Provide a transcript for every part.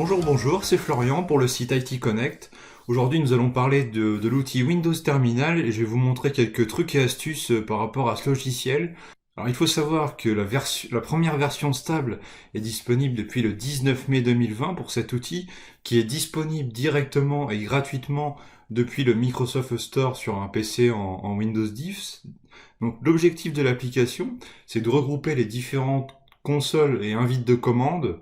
Bonjour, c'est Florian pour le site IT Connect. Aujourd'hui, nous allons parler de l'outil Windows Terminal et je vais vous montrer quelques trucs et astuces par rapport à ce logiciel. Alors, il faut savoir que la première version stable est disponible depuis le 19 mai 2020 pour cet outil qui est disponible directement et gratuitement depuis le Microsoft Store sur un PC en Windows 10. Donc, l'objectif de l'application, c'est de regrouper les différentes consoles et invites de commande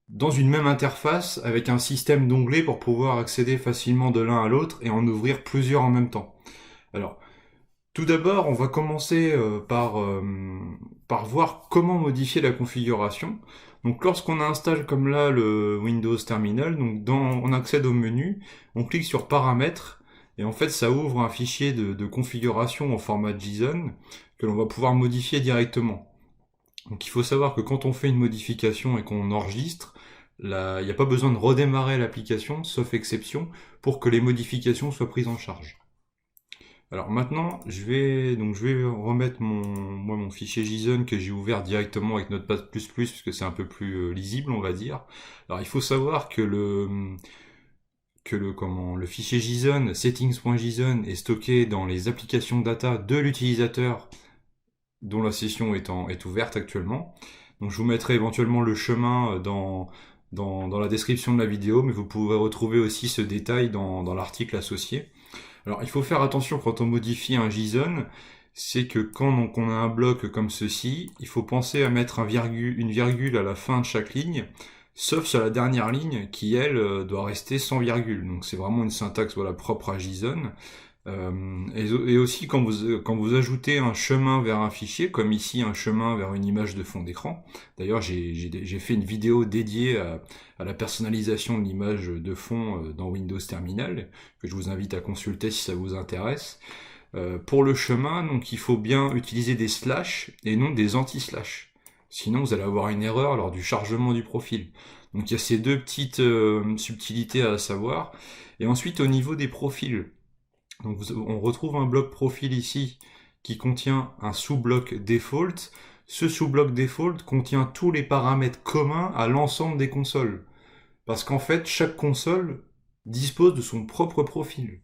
dans une même interface avec un système d'onglets pour pouvoir accéder facilement de l'un à l'autre et en ouvrir plusieurs en même temps. Alors, tout d'abord, on va commencer par voir comment modifier la configuration. Donc, lorsqu'on installe comme là le Windows Terminal, on accède au menu, on clique sur Paramètres, et en fait, ça ouvre un fichier de configuration au format JSON que l'on va pouvoir modifier directement. Donc il faut savoir que quand on fait une modification et qu'on enregistre, il n'y a pas besoin de redémarrer l'application, sauf exception, pour que les modifications soient prises en charge. Alors maintenant, je vais remettre mon fichier JSON que j'ai ouvert directement avec Notepad++, parce que c'est un peu plus lisible, on va dire. Alors il faut savoir que le fichier JSON, settings.json, est stocké dans les applications data de l'utilisateur dont la session est ouverte actuellement. Donc je vous mettrai éventuellement le chemin dans la description de la vidéo, mais vous pourrez retrouver aussi ce détail dans l'article associé. Alors il faut faire attention quand on modifie un JSON, c'est que quand on a un bloc comme ceci, il faut penser à mettre une virgule à la fin de chaque ligne, sauf sur la dernière ligne qui, elle, doit rester sans virgule. Donc c'est vraiment une syntaxe propre à JSON. Et aussi quand vous ajoutez un chemin vers un fichier, comme ici un chemin vers une image de fond d'écran. D'ailleurs, j'ai fait une vidéo dédiée à la personnalisation de l'image de fond dans Windows Terminal, que je vous invite à consulter si ça vous intéresse. Pour le chemin, donc il faut bien utiliser des slash et non des anti-slash. Sinon, vous allez avoir une erreur lors du chargement du profil. Donc il y a ces deux petites subtilités à savoir. Et ensuite, au niveau des profils, donc on retrouve un bloc profil ici qui contient un sous-bloc default. Ce sous-bloc default contient tous les paramètres communs à l'ensemble des consoles. Parce qu'en fait, chaque console dispose de son propre profil.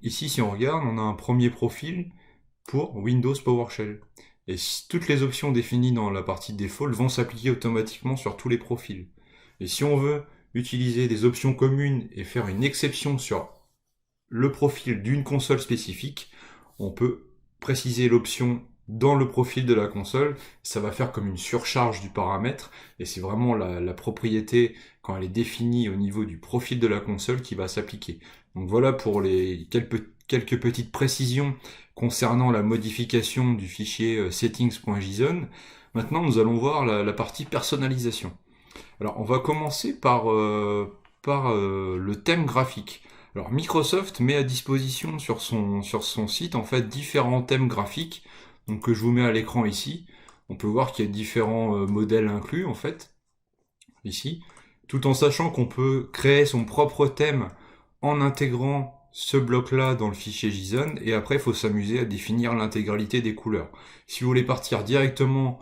Ici, si on regarde, on a un premier profil pour Windows PowerShell. Et toutes les options définies dans la partie default vont s'appliquer automatiquement sur tous les profils. Et si on veut utiliser des options communes et faire une exception sur le profil d'une console spécifique, on peut préciser l'option dans le profil de la console, ça va faire comme une surcharge du paramètre, et c'est vraiment la propriété, quand elle est définie au niveau du profil de la console, qui va s'appliquer. Donc voilà pour les quelques petites précisions concernant la modification du fichier settings.json. Maintenant, nous allons voir la partie personnalisation. Alors, on va commencer par le thème graphique. Alors Microsoft met à disposition sur son site en fait différents thèmes graphiques, donc que je vous mets à l'écran ici. On peut voir qu'il y a différents modèles inclus en fait ici, tout en sachant qu'on peut créer son propre thème en intégrant ce bloc-là dans le fichier JSON, et après il faut s'amuser à définir l'intégralité des couleurs. Si vous voulez partir directement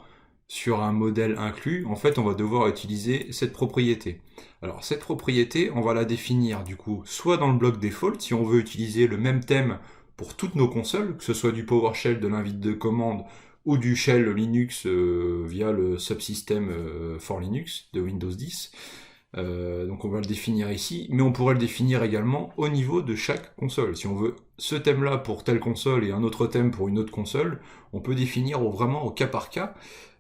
sur un modèle inclus, en fait on va devoir utiliser cette propriété. Alors cette propriété, on va la définir du coup soit dans le bloc default, si on veut utiliser le même thème pour toutes nos consoles, que ce soit du PowerShell, de l'invite de commande, ou du shell Linux via le subsystem for Linux de Windows 10. Donc on va le définir ici, mais on pourrait le définir également au niveau de chaque console. Si on veut ce thème-là pour telle console et un autre thème pour une autre console, on peut définir vraiment au cas par cas.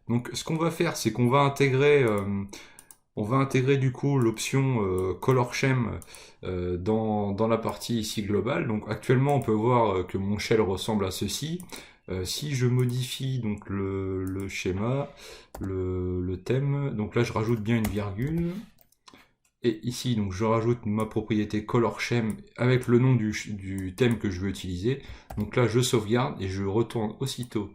Donc ce qu'on va faire, c'est qu'on va intégrer du coup l'option Color Scheme dans la partie ici globale. Donc actuellement, on peut voir que mon shell ressemble à ceci. Si je modifie donc le schéma, le thème, donc là je rajoute bien une virgule. Et ici, donc je rajoute ma propriété Color Scheme avec le nom du thème que je veux utiliser. Donc là, je sauvegarde et je retourne aussitôt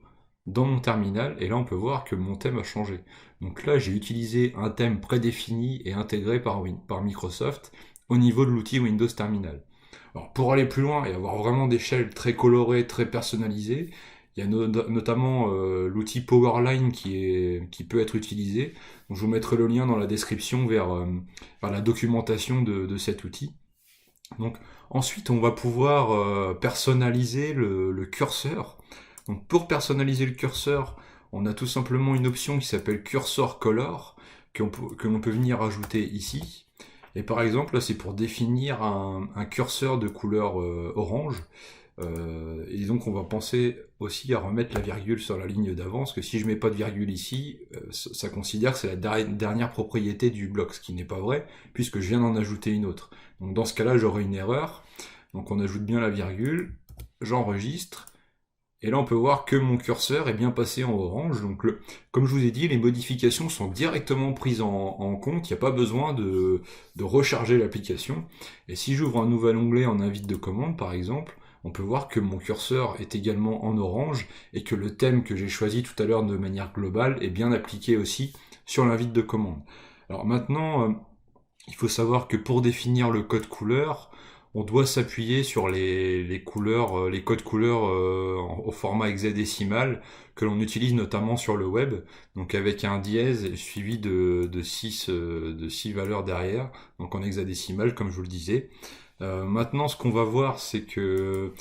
dans mon terminal. Et là, on peut voir que mon thème a changé. Donc là, j'ai utilisé un thème prédéfini et intégré par Microsoft au niveau de l'outil Windows Terminal. Alors, pour aller plus loin et avoir vraiment des shells très colorés, très personnalisés, Il y a notamment l'outil Powerline qui peut être utilisé. Donc, je vous mettrai le lien dans la description vers la documentation de cet outil. Donc ensuite, on va pouvoir personnaliser le curseur. Donc pour personnaliser le curseur, on a tout simplement une option qui s'appelle Cursor Color que l'on peut venir ajouter ici. Et par exemple, là, c'est pour définir un curseur de couleur orange. Et donc on va penser aussi à remettre la virgule sur la ligne d'avant, parce que si je mets pas de virgule ici, ça considère que c'est la dernière propriété du bloc, ce qui n'est pas vrai, puisque je viens d'en ajouter une autre. Donc dans ce cas-là, j'aurai une erreur. Donc on ajoute bien la virgule, j'enregistre, et là on peut voir que mon curseur est bien passé en orange. Donc comme je vous ai dit, les modifications sont directement prises en compte, il n'y a pas besoin de recharger l'application. Et si j'ouvre un nouvel onglet en invite de commande par exemple, on peut voir que mon curseur est également en orange et que le thème que j'ai choisi tout à l'heure de manière globale est bien appliqué aussi sur l'invite de commande. Alors maintenant, il faut savoir que pour définir le code couleur, on doit s'appuyer sur les couleurs, les codes couleurs au format hexadécimal que l'on utilise notamment sur le web, donc avec un dièse suivi de 6 valeurs derrière, donc en hexadécimal comme je vous le disais. Maintenant, ce qu'on va voir, c'est que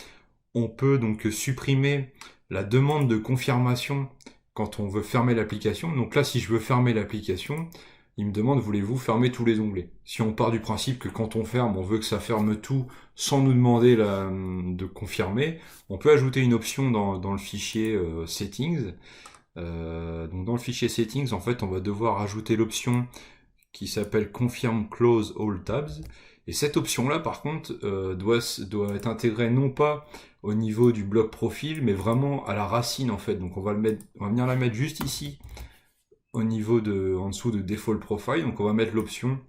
on peut donc supprimer la demande de confirmation quand on veut fermer l'application. Donc là, si je veux fermer l'application, il me demande voulez-vous fermer tous les onglets. Si on part du principe que quand on ferme, on veut que ça ferme tout sans nous demander de confirmer, on peut ajouter une option dans le fichier settings. Donc dans le fichier settings, en fait, on va devoir ajouter l'option qui s'appelle Confirm Close All Tabs. Et cette option-là, par contre, doit être intégrée non pas au niveau du bloc profil, mais vraiment à la racine, en fait. Donc on va venir la mettre juste ici, au niveau en dessous de Default Profile. Donc on va mettre l'option,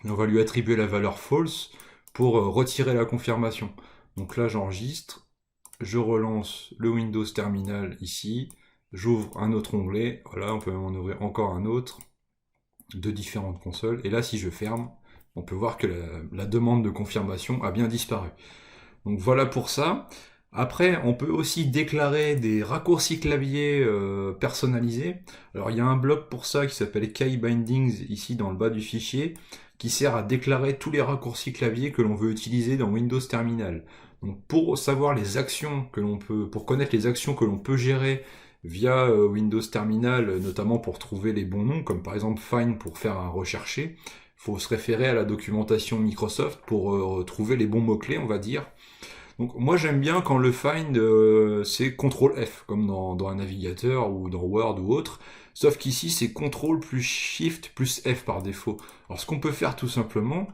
et on va lui attribuer la valeur False pour retirer la confirmation. Donc là, j'enregistre, je relance le Windows Terminal ici, j'ouvre un autre onglet, voilà, on peut même en ouvrir encore un autre, de différentes consoles, et là, si je ferme, on peut voir que la demande de confirmation a bien disparu. Donc voilà pour ça. Après, on peut aussi déclarer des raccourcis clavier personnalisés. Alors il y a un bloc pour ça qui s'appelle Key Bindings ici dans le bas du fichier, qui sert à déclarer tous les raccourcis clavier que l'on veut utiliser dans Windows Terminal. Donc pour savoir les actions pour connaître les actions que l'on peut gérer via Windows Terminal, notamment pour trouver les bons noms, comme par exemple Find pour faire un recherché, il faut se référer à la documentation Microsoft pour trouver les bons mots-clés, on va dire. Donc moi j'aime bien quand le find c'est CTRL F, comme dans un navigateur ou dans Word ou autre, sauf qu'ici c'est CTRL plus SHIFT plus F par défaut. Alors ce qu'on peut faire tout simplement,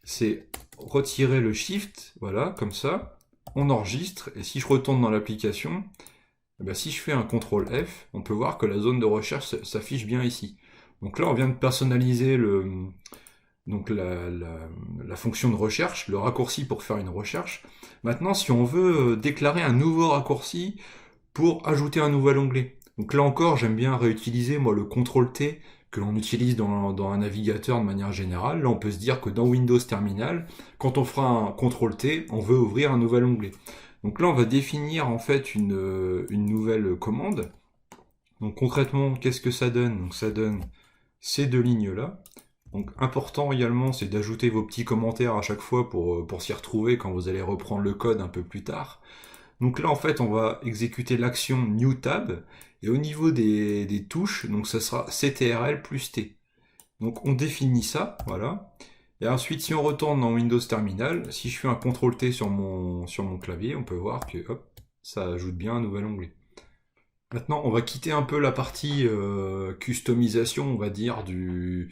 c'est retirer le SHIFT, voilà, comme ça, on enregistre, et si je retourne dans l'application, eh ben, si je fais un CTRL F, on peut voir que la zone de recherche s'affiche bien ici. Donc là on vient de personnaliser la fonction de recherche, le raccourci pour faire une recherche. Maintenant, si on veut déclarer un nouveau raccourci pour ajouter un nouvel onglet. Donc là encore, j'aime bien réutiliser moi le CTRL-T que l'on utilise dans un navigateur de manière générale. Là, on peut se dire que dans Windows Terminal, quand on fera un CTRL-T, on veut ouvrir un nouvel onglet. Donc là, on va définir en fait une nouvelle commande. Donc concrètement, qu'est-ce que ça donne? Donc ça donne ces deux lignes-là. Donc important également, c'est d'ajouter vos petits commentaires à chaque fois pour s'y retrouver quand vous allez reprendre le code un peu plus tard. Donc là, en fait, on va exécuter l'action New Tab, et au niveau des touches, donc ça sera CTRL plus T. Donc on définit ça, voilà. Et ensuite, si on retourne dans Windows Terminal, si je fais un CTRL-T sur mon clavier, on peut voir que hop, ça ajoute bien un nouvel onglet. Maintenant, on va quitter un peu la partie customisation, on va dire, du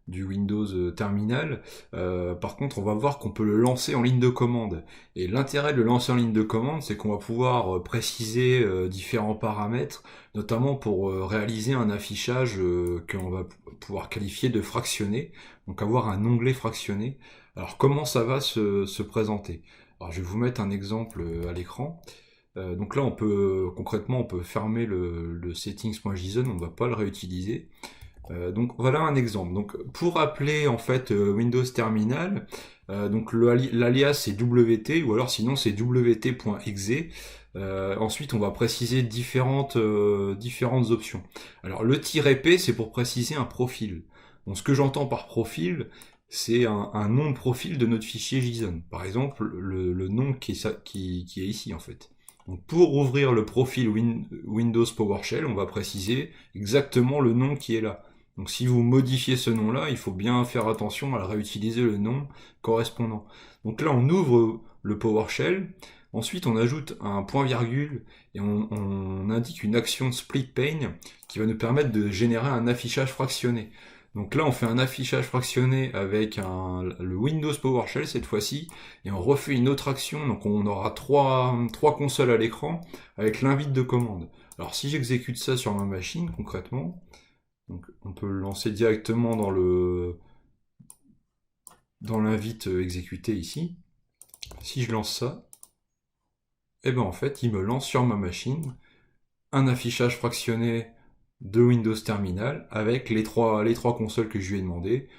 Windows Terminal. Par contre, on va voir qu'on peut le lancer en ligne de commande. Et l'intérêt de le lancer en ligne de commande, c'est qu'on va pouvoir préciser différents paramètres, notamment pour réaliser un affichage que l'on va pouvoir qualifier de fractionné, donc avoir un onglet fractionné. Alors comment ça va se présenter? Alors je vais vous mettre un exemple à l'écran. Donc là, concrètement, on peut fermer le settings.json, on ne va pas le réutiliser. Donc voilà un exemple. Donc pour appeler en fait Windows Terminal, donc l'alias c'est wt ou alors sinon c'est wt.exe. Ensuite, on va préciser différentes options. Alors, le "-p", c'est pour préciser un profil. Donc, ce que j'entends par profil, c'est un nom de profil de notre fichier JSON. Par exemple, le nom qui est ici, en fait. Donc, pour ouvrir le profil Windows PowerShell, on va préciser exactement le nom qui est là. Donc, si vous modifiez ce nom-là, il faut bien faire attention à réutiliser le nom correspondant. Donc là, on ouvre le PowerShell. Ensuite, on ajoute un point-virgule et on indique une action de split pane qui va nous permettre de générer un affichage fractionné. Donc là, on fait un affichage fractionné avec le Windows PowerShell cette fois-ci, et on refait une autre action. Donc on aura trois consoles à l'écran avec l'invite de commande. Alors si j'exécute ça sur ma machine, concrètement, donc on peut le lancer directement dans l'invite exécuté ici. Si je lance ça, et ben en fait, il me lance sur ma machine un affichage fractionné de Windows Terminal avec les trois consoles que je lui ai demandé,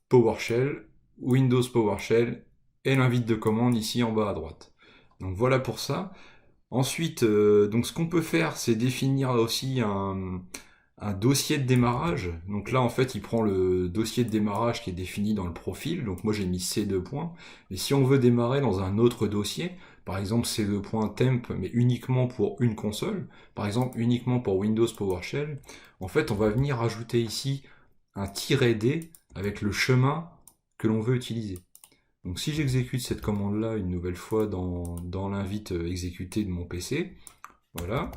PowerShell, Windows PowerShell et l'invite de commande ici en bas à droite. Donc voilà pour ça. Ensuite, donc ce qu'on peut faire, c'est définir aussi un dossier de démarrage. Donc là, en fait, il prend le dossier de démarrage qui est défini dans le profil. Donc moi, j'ai mis C2 points. Mais si on veut démarrer dans un autre dossier, par exemple C2 points temp, mais uniquement pour une console, par exemple uniquement pour Windows PowerShell, en fait, on va venir ajouter ici un "-d" avec le chemin que l'on veut utiliser. Donc si j'exécute cette commande-là une nouvelle fois dans l'invite exécutée de mon PC, voilà.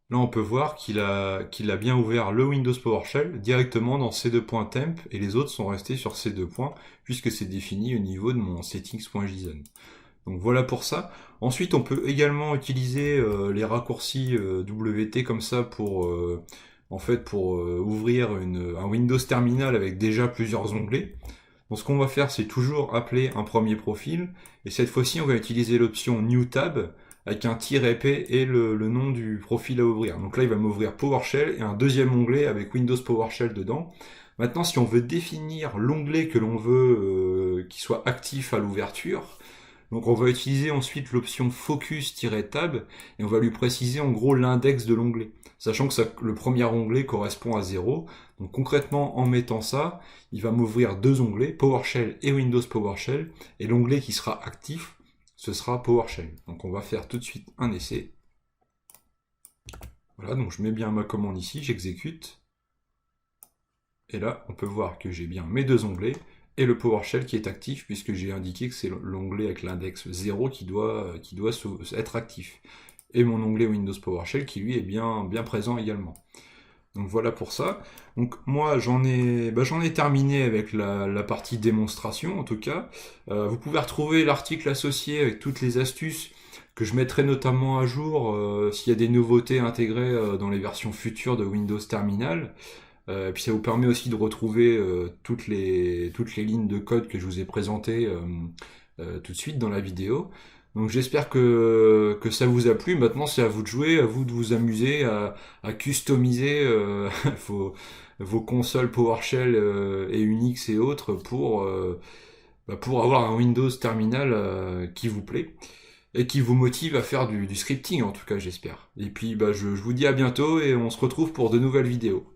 Là, on peut voir qu'il a bien ouvert le Windows PowerShell directement dans C2.temp et les autres sont restés sur C2 points puisque c'est défini au niveau de mon settings.json. Donc voilà pour ça. Ensuite, on peut également utiliser les raccourcis WT comme ça pour ouvrir un Windows Terminal avec déjà plusieurs onglets. Donc ce qu'on va faire, c'est toujours appeler un premier profil, et cette fois-ci, on va utiliser l'option New Tab avec un "-p" et le nom du profil à ouvrir. Donc là, il va m'ouvrir PowerShell et un deuxième onglet avec Windows PowerShell dedans. Maintenant, si on veut définir l'onglet que l'on veut qui soit actif à l'ouverture, donc on va utiliser ensuite l'option Focus-Tab et on va lui préciser en gros l'index de l'onglet, sachant que le premier onglet correspond à 0. Donc concrètement, en mettant ça, il va m'ouvrir deux onglets, PowerShell et Windows PowerShell, et l'onglet qui sera actif, ce sera PowerShell. Donc on va faire tout de suite un essai. Voilà, donc je mets bien ma commande ici, j'exécute. Et là, on peut voir que j'ai bien mes deux onglets et le PowerShell qui est actif puisque j'ai indiqué que c'est l'onglet avec l'index 0 qui doit être actif. Et mon onglet Windows PowerShell qui lui est bien présent également. Donc voilà pour ça. Donc moi j'en ai terminé avec la partie démonstration en tout cas. Vous pouvez retrouver l'article associé avec toutes les astuces que je mettrai notamment à jour s'il y a des nouveautés intégrées dans les versions futures de Windows Terminal. Puis ça vous permet aussi de retrouver toutes les lignes de code que je vous ai présentées tout de suite dans la vidéo. Donc j'espère que ça vous a plu. Maintenant c'est à vous de jouer, à vous de vous amuser à customiser vos consoles PowerShell et Unix et autres pour avoir un Windows Terminal qui vous plaît et qui vous motive à faire du scripting en tout cas j'espère. Et puis je vous dis à bientôt et on se retrouve pour de nouvelles vidéos.